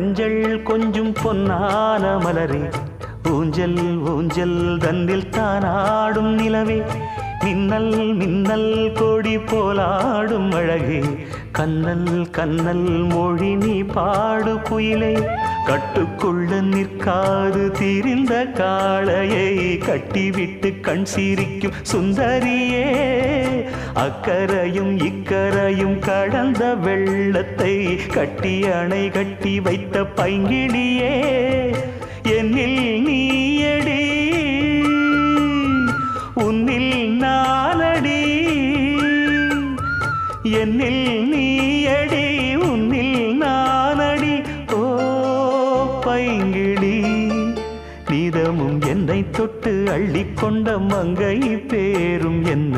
மஞ்சள் கொஞ்சம் பொன்னான மலரே, ஊஞ்சல் ஊஞ்சல் தன்னில் தானாடும் நிலவே, மின்னல் மின்னல் கொடி போலாடும் அழகே, கண்ணல் கண்ணல் மொழி நீ பாடு குயிலே, கட்டுக்குள்ள நிற்காது திரிந்த காளையை கட்டிவிட்டு கண் சிரிக்கும் சுந்தரியே, அக்கரையும் இக்கரையும் கடந்த வெள்ளத்தை கட்டி அணை கட்டி வைத்த பைங்கிளியே, என்னில் நீயடி உன்னில் நானடி, என்னில் நீயடி உன்னில் நானடி. ஓ பைங்கிளி, நீதமும் என்னை தொட்டு அள்ளிக்கொண்ட மங்கை பேரும் என்ன